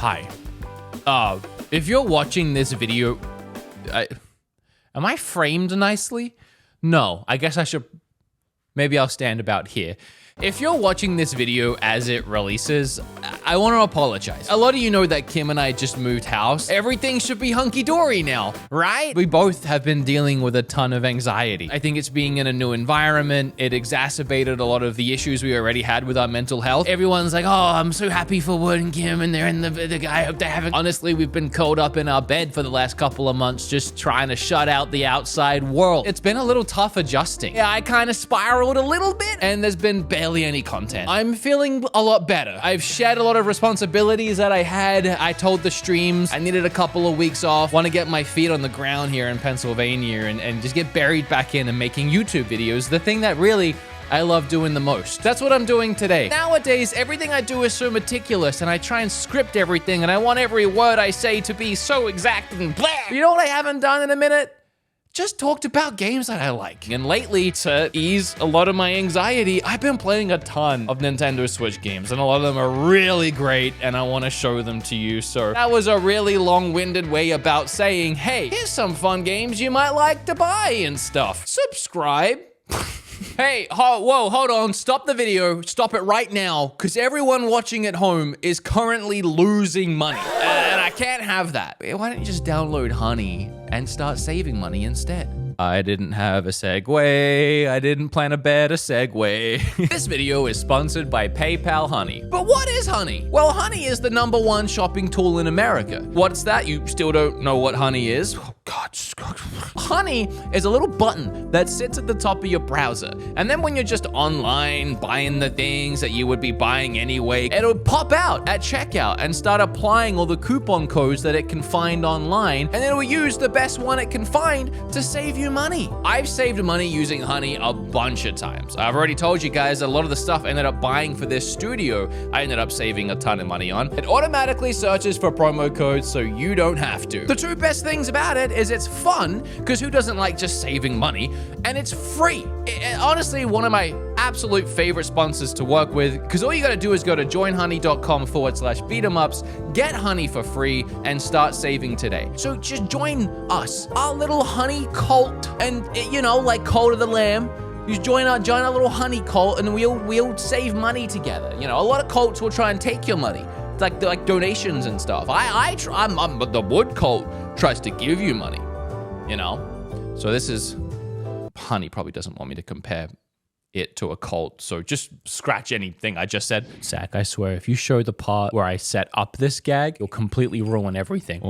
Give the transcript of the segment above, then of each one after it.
Hi. If you're watching this video, am I framed nicely? No, I guess I should, maybe I'll stand about here. If you're watching this video as it releases, I want to apologize. A lot of you know that Kim and I just moved house. Everything should be hunky-dory now, right? We both have been dealing with a ton of anxiety. I think it's being in a new environment. It exacerbated a lot of the issues we already had with our mental health. Everyone's like, oh, I'm so happy for Wood and Kim and they're in the guy. I hope they haven't. Honestly, we've been curled up in our bed for the last couple of months, just trying to shut out the outside world. It's been a little tough adjusting. Yeah, I kind of spiraled a little bit and there's been barely any content. I'm feeling a lot better. I've shed a lot of responsibilities that I had. I told the streams I needed a couple of weeks off. Want to get my feet on the ground here in Pennsylvania and just get buried back in and making YouTube videos. The thing that really I love doing the most. That's what I'm doing today. Nowadays, everything I do is so meticulous and I try and script everything and I want every word I say to be so exact and blah. You know what I haven't done in a minute? Just talked about games that I like. And lately, to ease a lot of my anxiety, I've been playing a ton of Nintendo Switch games, and a lot of them are really great, and I want to show them to you. So that was a really long-winded way about saying, hey, here's some fun games you might like to buy and stuff. Subscribe. Hey, whoa, hold on. Stop the video. Stop it right now, because everyone watching at home is currently losing money, and I can't have that. Why don't you just download Honey and start saving money instead? I didn't have a segue. I didn't plan a better segue. This video is sponsored by PayPal Honey. But what is Honey? Well, Honey is the #1 shopping tool in America. What's that? You still don't know what Honey is? Oh, God. Honey is a little button that sits at the top of your browser. And then when you're just online buying the things that you would be buying anyway, it'll pop out at checkout and start applying all the coupon codes that it can find online. And it'll use the best one it can find to save you money. I've saved money using Honey a bunch of times. I've already told you guys that a lot of the stuff I ended up buying for this studio, I ended up saving a ton of money on. It automatically searches for promo codes so you don't have to. The two best things about it is it's fun, because who doesn't like just saving money? And it's free. Honestly, one of my absolute favorite sponsors to work with, because all you gotta do is go to joinhoney.com/BeatEmUps, get Honey for free, and start saving today. So just join us, our little Honey cult, and you know, like Cult of the Lamb. You join our little Honey cult, and we'll save money together. You know, a lot of cults will try and take your money, like donations and stuff. But the Wood cult tries to give you money, you know. So this is, Honey probably doesn't want me to compare it to a cult, so just scratch anything I just said. Zach, I swear, if you show the part where I set up this gag, you'll completely ruin everything.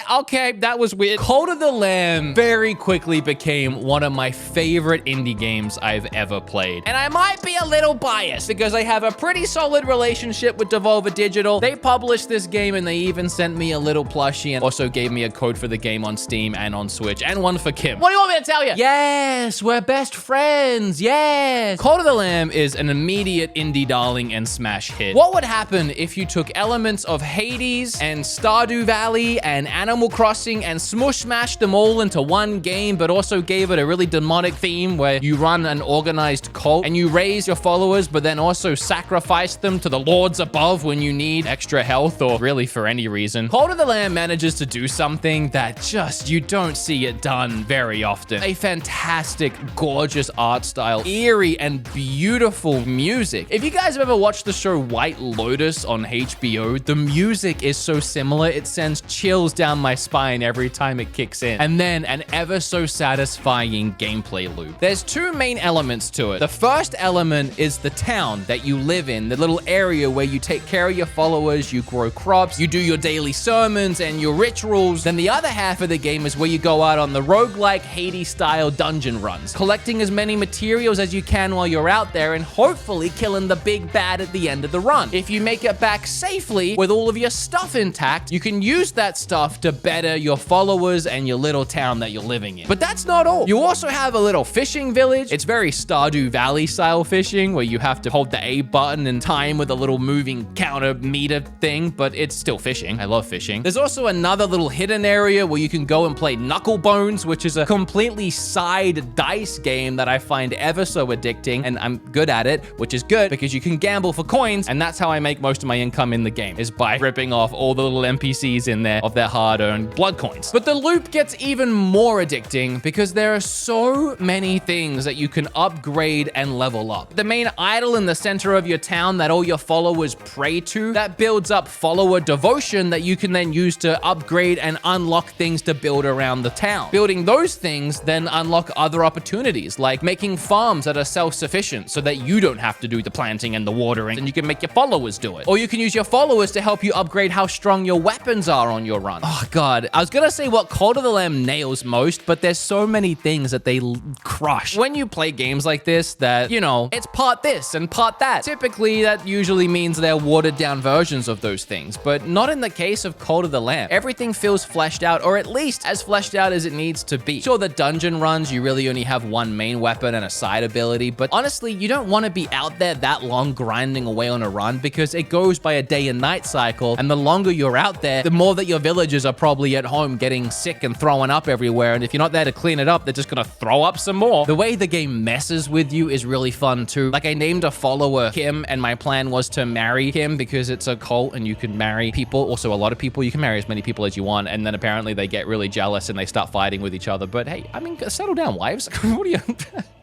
Okay, that was weird. Cult of the Lamb very quickly became one of my favorite indie games I've ever played. And I might be a little biased because I have a pretty solid relationship with Devolver Digital. They published this game and they even sent me a little plushie and also gave me a code for the game on Steam and on Switch and one for Kim. What do you want me to tell you? Yes, we're best friends. Yes. Cult of the Lamb is an immediate indie darling and smash hit. What would happen if you took elements of Hades and Stardew Valley and Animal Crossing and smashed them all into one game, but also gave it a really demonic theme where you run an organized cult and you raise your followers, but then also sacrifice them to the lords above when you need extra health or really for any reason? Cult of the Lamb manages to do something that just, you don't see it done very often. A fantastic, gorgeous art style, eerie and beautiful music. If you guys have ever watched the show White Lotus on HBO, the music is so similar, it sends chills down my spine every time it kicks in. And then an ever so satisfying gameplay loop. There's two main elements to it. The first element is the town that you live in, the little area where you take care of your followers, you grow crops, you do your daily sermons and your rituals. Then the other half of the game is where you go out on the roguelike Hades-style dungeon runs, collecting as many materials as you can while you're out there and hopefully killing the big bad at the end of the run. If you make it back safely with all of your stuff intact, you can use that stuff to better your followers and your little town that you're living in. But that's not all. You also have a little fishing village. It's very Stardew Valley style fishing, where you have to hold the A button and time with a little moving counter meter thing, but it's still fishing. I love fishing. There's also another little hidden area where you can go and play Knuckle Bones, which is a completely side dice game that I find ever so addicting, and I'm good at it, which is good because you can gamble for coins, and that's how I make most of my income in the game, is by ripping off all the little NPCs in there of their hard-earned blood coins. But the loop gets even more addicting because there are so many things that you can upgrade and level up. The main idol in the center of your town that all your followers pray to, that builds up follower devotion that you can then use to upgrade and unlock things to build around the town. Building those things then unlock other opportunities, like making farms that are self-sufficient so that you don't have to do the planting and the watering, and you can make your followers do it. Or you can use your followers to help you upgrade how strong your weapons are on your run. Oh god, I was gonna say what Cult of the Lamb nails most, but there's so many things that they crush. When you play games like this that, you know, it's part this and part that, typically that usually means they're watered down versions of those things, but not in the case of Cult of the Lamb. Everything feels fleshed out, or at least as fleshed out as it needs to be. Sure, the dungeon runs, you really only have one main weapon and a side ability, but honestly, you don't want to be out there that long grinding away on a run because it goes by a day and night cycle, and the longer you're out there, the more that your villagers are probably at home getting sick and throwing up everywhere, and if you're not there to clean it up, they're just gonna throw up some more. The way the game messes with you is really fun too. Like, I named a follower Kim, and my plan was to marry Kim because it's a cult and you can marry people. Also, a lot of people, you can marry as many people as you want, and then apparently they get really jealous and they start fighting with each other. But hey, I mean, settle down, wives. What are you?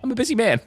I'm a busy man.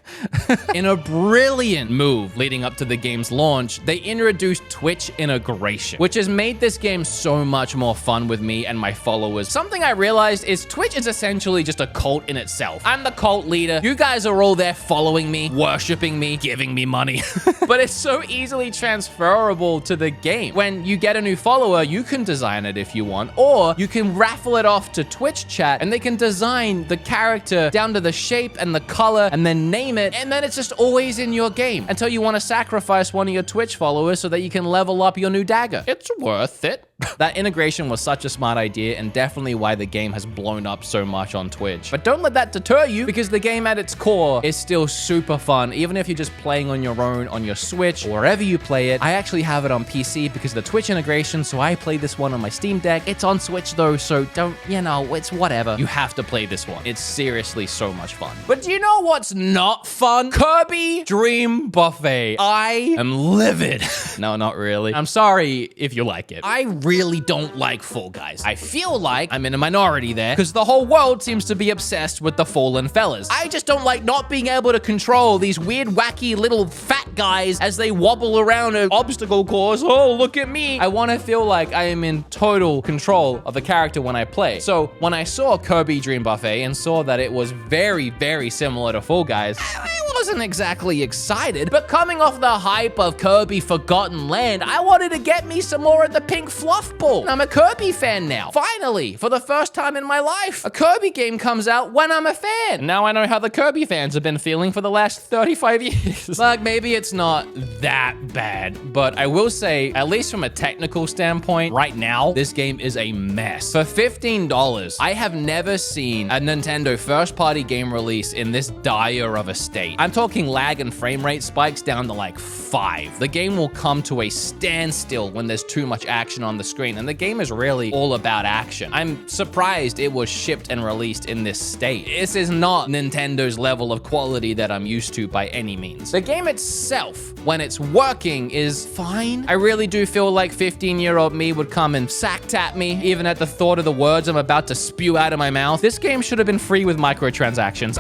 In a brilliant move leading up to the game's launch, they introduced Twitch integration, which has made this game so much more fun with me and my followers. Something I realized is Twitch is essentially just a cult in itself. I'm the cult leader. You guys are all there following me, worshiping me, giving me money. But it's so easily transferable to the game. When you get a new follower, you can design it if you want, or you can raffle it off to Twitch chat and they can design the character down to the shape and the color and then name it, and then it's just always in your game until you want to sacrifice one of your Twitch followers so that you can level up your new dagger. It's worth it. That integration was such a smart idea and definitely why the game has blown up so much on Twitch. But don't let that deter you, because the game at its core is still super fun, even if you're just playing on your own on your Switch or wherever you play it. I actually have it on PC because of the Twitch integration, so I play this one on my Steam Deck. It's on Switch though, so don't, you know, it's whatever. You have to play this one. It's seriously so much fun. But do you know what's not fun? Kirby Dream Buffet. I am livid. No, not really. I'm sorry if you like it. I really don't like Fall Guys. I feel like I'm in a minority there because the whole world seems to be obsessed with the fallen fellas. I just don't like not being able to control these weird, wacky little fat guys as they wobble around an obstacle course. Oh, look at me. I want to feel like I am in total control of the character when I play. So when I saw Kirby Dream Buffet and saw that it was very, very similar to Fall Guys, I wasn't exactly excited, but coming off the hype of Kirby Forgotten Land, I wanted to get me some more of the pink fluff ball. I'm a Kirby fan now. Finally, for the first time in my life, a Kirby game comes out when I'm a fan. Now I know how the Kirby fans have been feeling for the last 35 years. Like, maybe it's not that bad, but I will say, at least from a technical standpoint, right now, this game is a mess. For $15, I have never seen a Nintendo first-party game release in this dire of a state. I'm talking lag and frame rate spikes down to like 5. The game will come to a standstill when there's too much action on the screen, and the game is really all about action. I'm surprised it was shipped and released in this state. This is not Nintendo's level of quality that I'm used to by any means. The game itself, when it's working, is fine. I really do feel like 15-year-old me would come and sack tap me, even at the thought of the words I'm about to spew out of my mouth. This game should have been free with microtransactions.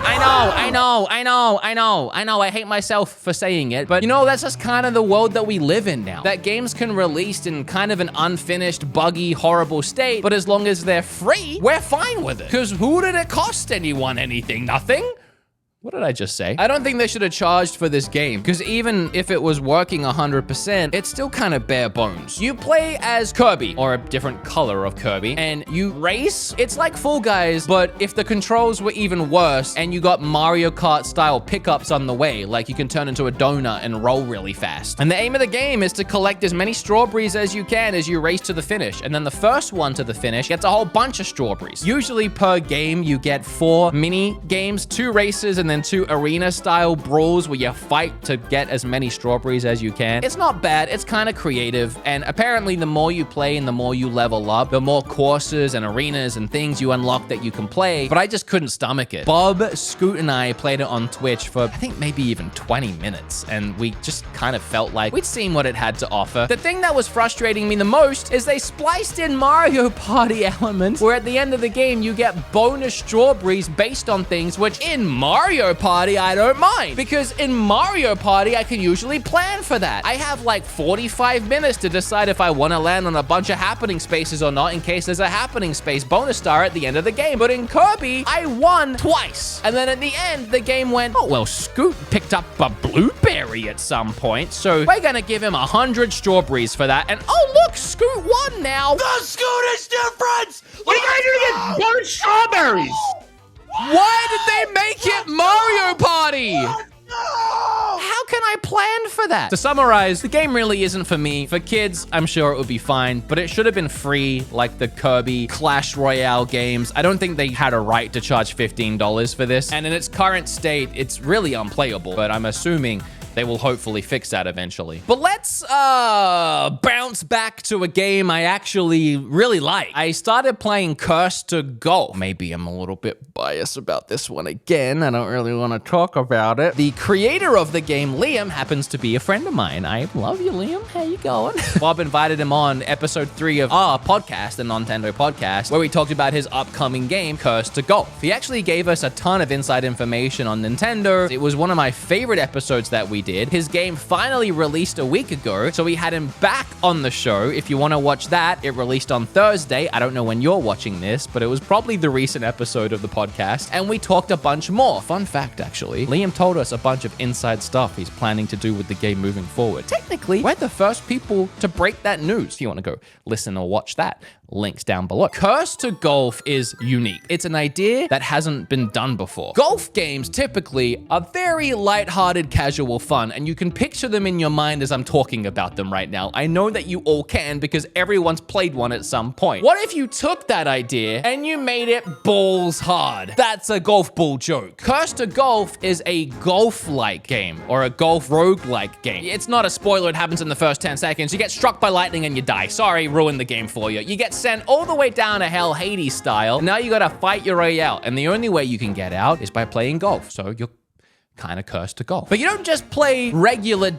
I know, I hate myself for saying it, but you know, that's just kind of the world that we live in now. That games can release in kind of an unfinished, buggy, horrible state, but as long as they're free, we're fine with it. Because who did it cost anyone anything? Nothing? What did I just say? I don't think they should have charged for this game, because even if it was working 100%, it's still kind of bare bones. You play as Kirby, or a different color of Kirby, and you race. It's like Fall Guys, but if the controls were even worse, and you got Mario Kart style pickups on the way, like you can turn into a donut and roll really fast. And the aim of the game is to collect as many strawberries as you can as you race to the finish. And then the first one to the finish gets a whole bunch of strawberries. Usually per game, you get 4 mini games, 2 races, and then 2 arena style brawls where you fight to get as many strawberries as you can. It's not bad. It's kind of creative. And apparently the more you play and the more you level up, the more courses and arenas and things you unlock that you can play. But I just couldn't stomach it. Bob, Scoot, and I played it on Twitch for I think maybe even 20 minutes. And we just kind of felt like we'd seen what it had to offer. The thing that was frustrating me the most is they spliced in Mario Party elements where at the end of the game you get bonus strawberries based on things, which in Mario Party I don't mind, because in Mario Party I can usually plan for that. I have like 45 minutes to decide if I want to land on a bunch of happening spaces or not in case there's a happening space bonus star at the end of the game. But in Kirby, I won twice. And then at the end, the game went, oh, well, Scoot picked up a blueberry at some point, so we're gonna give him 100 strawberries for that. And oh, look, Scoot won now. The Scoot is different! What are you guys doing to get bonus strawberries? Why did they make it Mario Party? No! How can I plan for that? To summarize, the game really isn't for me. For kids, I'm sure it would be fine, but it should have been free like the Kirby Clash Royale games. I don't think they had a right to charge $15 for this. And in its current state, it's really unplayable, but I'm assuming they will hopefully fix that eventually. But let's bounce back to a game I actually really like. I started playing Curse to Golf. Maybe I'm a little bit biased about this one again. I don't really want to talk about it. The creator of the game, Liam, happens to be a friend of mine. I love you, Liam. How you going? Bob invited him on episode 3 of our podcast, the Nintendo podcast, where we talked about his upcoming game, Curse to Golf. He actually gave us a ton of inside information on Nintendo. It was one of my favorite episodes that we did. His game finally released a week ago, so we had him back on the show. If you want to watch that, it released on Thursday. I don't know when you're watching this, but it was probably the recent episode of the podcast, and we talked a bunch more. Fun fact, actually, Liam told us a bunch of inside stuff he's planning to do with the game moving forward. Technically, we're the first people to break that news. If you want to go listen or watch that, links down below. Curse to Golf is unique. It's an idea that hasn't been done before. Golf games typically are very lighthearted, casual fun, and you can picture them in your mind as I'm talking about them right now. I know that you all can because everyone's played one at some point. What if you took that idea and you made it balls hard? That's a golf ball joke. Curse to Golf is a golf-like game or a golf rogue-like game. It's not a spoiler. It happens in the first 10 seconds. You get struck by lightning and you die. Sorry, ruined the game for you. You get sent all the way down to hell, Hades style. Now you gotta fight your way out. And the only way you can get out is by playing golf. So you're kind of cursed to golf. But you don't just play regular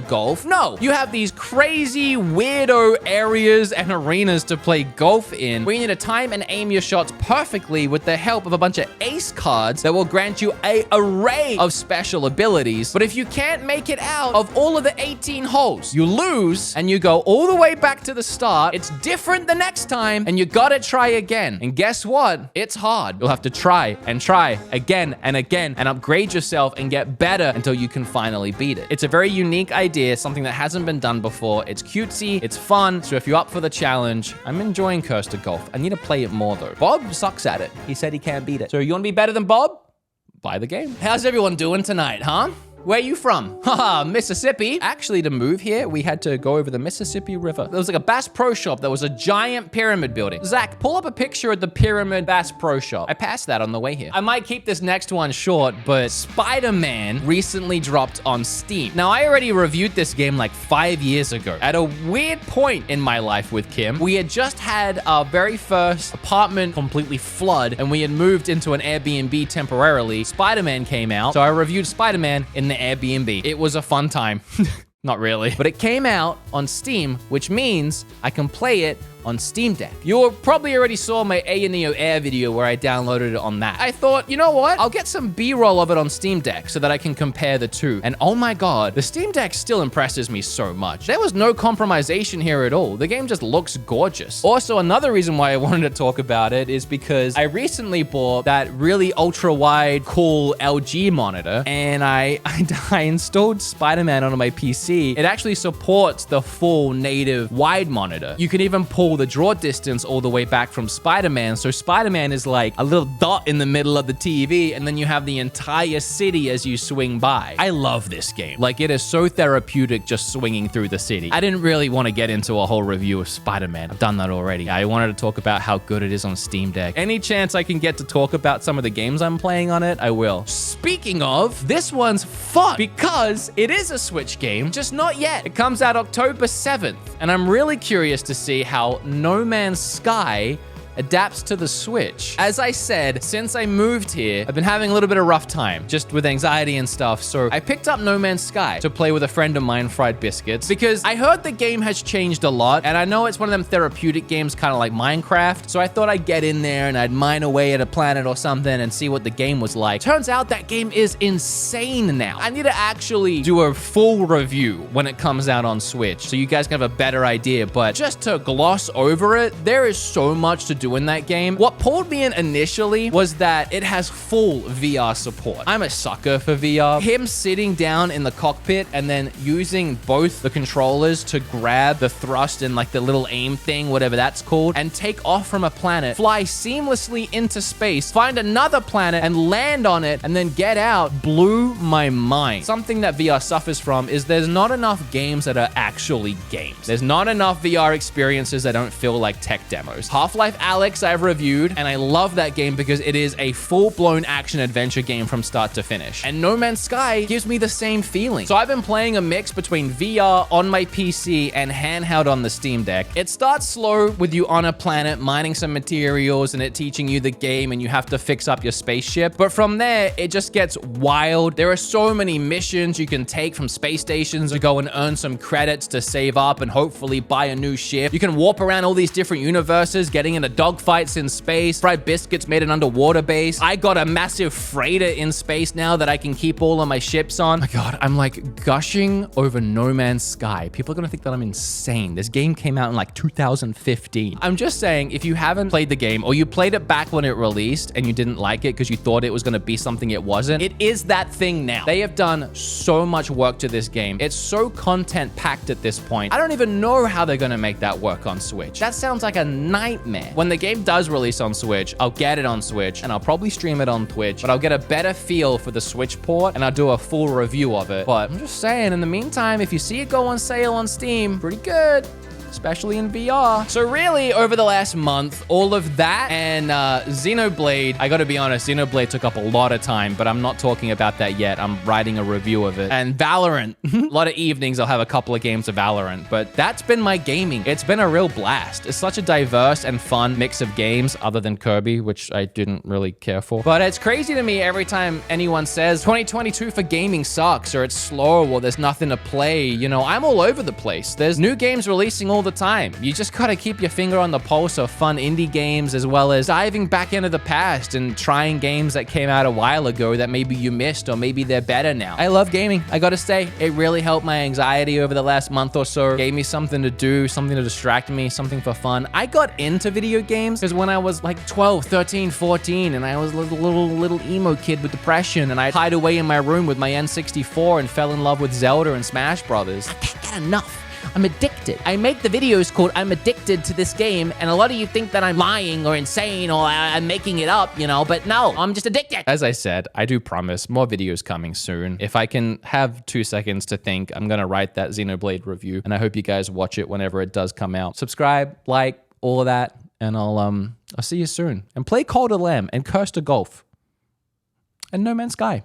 golf. No, you have these crazy weirdo areas and arenas to play golf in where you need to time and aim your shots perfectly with the help of a bunch of ace cards that will grant you an array of special abilities. But if you can't make it out of all of the 18 holes, you lose and you go all the way back to the start. It's different the next time and you gotta try again. And guess what? It's hard. You'll have to try again and again and upgrade yourself and get better until you can finally beat it. It's a very unique idea, something that hasn't been done before. It's cutesy, it's fun, so if you're up for the challenge, I'm enjoying Curse to Golf. I need to play it more though. Bob sucks at it. He said he can't beat it. So you want to be better than Bob? Buy the game. How's everyone doing tonight, huh? Where are you from? Haha, Mississippi. Actually, to move here, we had to go over the Mississippi River. There was like a Bass Pro Shop. There was a giant pyramid building. Zach, pull up a picture of the pyramid Bass Pro Shop. I passed that on the way here. I might keep this next one short, but Spider-Man recently dropped on Steam. Now, I already reviewed this game like 5 years ago. At a weird point in my life with Kim, we had just had our very first apartment completely flood, and we had moved into an Airbnb temporarily. Spider-Man came out, so I reviewed Spider-Man in the Airbnb. It was a fun time. Not really. But it came out on Steam, which means I can play it on Steam Deck. You probably already saw my Neo Air video where I downloaded it on that. I thought, you know what? I'll get some B-roll of it on Steam Deck so that I can compare the two. And oh my god, the Steam Deck still impresses me so much. There was no compromisation here at all. The game just looks gorgeous. Also, another reason why I wanted to talk about it is because I recently bought that really ultra-wide, cool LG monitor, and I installed Spider-Man onto my PC. It actually supports the full native wide monitor. You can even pull the draw distance all the way back from Spider-Man, so Spider-Man is like a little dot in the middle of the TV, and then you have the entire city as you swing by. I love this game. Like, it is so therapeutic just swinging through the city. I didn't really want to get into a whole review of Spider-Man. I've done that already. I wanted to talk about how good it is on Steam Deck. Any chance I can get to talk about some of the games I'm playing on it, I will. Speaking of, this one's fun because it is a Switch game, just not yet. It comes out October 7th, and I'm really curious to see how No Man's Sky adapts to the Switch. As I said, since I moved here, I've been having a little bit of a rough time, just with anxiety and stuff, so I picked up No Man's Sky to play with a friend of mine, Fried Biscuits, because I heard the game has changed a lot, and I know it's one of them therapeutic games, kind of like Minecraft, so I thought I'd get in there and I'd mine away at a planet or something and see what the game was like. Turns out that game is insane now. I need to actually do a full review when it comes out on Switch, so you guys can have a better idea, but just to gloss over it, there is so much to do in that game. What pulled me in initially was that it has full VR support. I'm a sucker for VR. Him sitting down in the cockpit and then using both the controllers to grab the thrust and like the little aim thing, whatever that's called, and take off from a planet, fly seamlessly into space, find another planet and land on it, and then get out, blew my mind. Something that VR suffers from is there's not enough games that are actually games. There's not enough VR experiences that don't feel like tech demos. Half-Life Alyx I've reviewed, and I love that game because it is a full-blown action-adventure game from start to finish. And No Man's Sky gives me the same feeling. So I've been playing a mix between VR on my PC and handheld on the Steam Deck. It starts slow with you on a planet mining some materials and it teaching you the game, and you have to fix up your spaceship. But from there, it just gets wild. There are so many missions you can take from space stations to go and earn some credits to save up and hopefully buy a new ship. You can warp around all these different universes, getting into dogfights in space. Fried Biscuits made an underwater base. I got a massive freighter in space now that I can keep all of my ships on. Oh my god, I'm like gushing over No Man's Sky. People are gonna think that I'm insane. This game came out in like 2015. I'm just saying, if you haven't played the game, or you played it back when it released and you didn't like it because you thought it was gonna be something it wasn't, it is that thing now. They have done so much work to this game. It's so content packed at this point. I don't even know how they're gonna make that work on Switch. That sounds like a nightmare. When the game does release on Switch, I'll get it on Switch and I'll probably stream it on Twitch, but I'll get a better feel for the Switch port and I'll do a full review of it. But I'm just saying, in the meantime, if you see it go on sale on Steam, pretty good, especially in VR. So really, over the last month, all of that and Xenoblade, I gotta be honest, Xenoblade took up a lot of time, but I'm not talking about that yet. I'm writing a review of it. And Valorant, a lot of evenings I'll have a couple of games of Valorant, but that's been my gaming. It's been a real blast. It's such a diverse and fun mix of games, other than Kirby, which I didn't really care for. But it's crazy to me every time anyone says 2022 for gaming sucks, or it's slow, or there's nothing to play. You know, I'm all over the place. There's new games releasing all the time. You just gotta keep your finger on the pulse of fun indie games, as well as diving back into the past and trying games that came out a while ago that maybe you missed, or maybe they're better now. I love gaming. I gotta say, it really helped my anxiety over the last month or so. Gave me something to do, something to distract me, something for fun. I got into video games because when I was like 12, 13, 14, and I was a little emo kid with depression, and I'd hide away in my room with my N64 and fell in love with Zelda and Smash Brothers. I can't get enough. I'm addicted. I make the videos called I'm addicted to this game, and a lot of you think that I'm lying or insane or I'm making it up, you know, but no, I'm just addicted. As I said, I do promise more videos coming soon. If I can have 2 seconds to think, I'm gonna write that Xenoblade review, and I hope you guys watch it whenever it does come out. Subscribe, like, all of that, and I'll see you soon. And play Call to Lamb and Curse to Golf and No Man's Sky.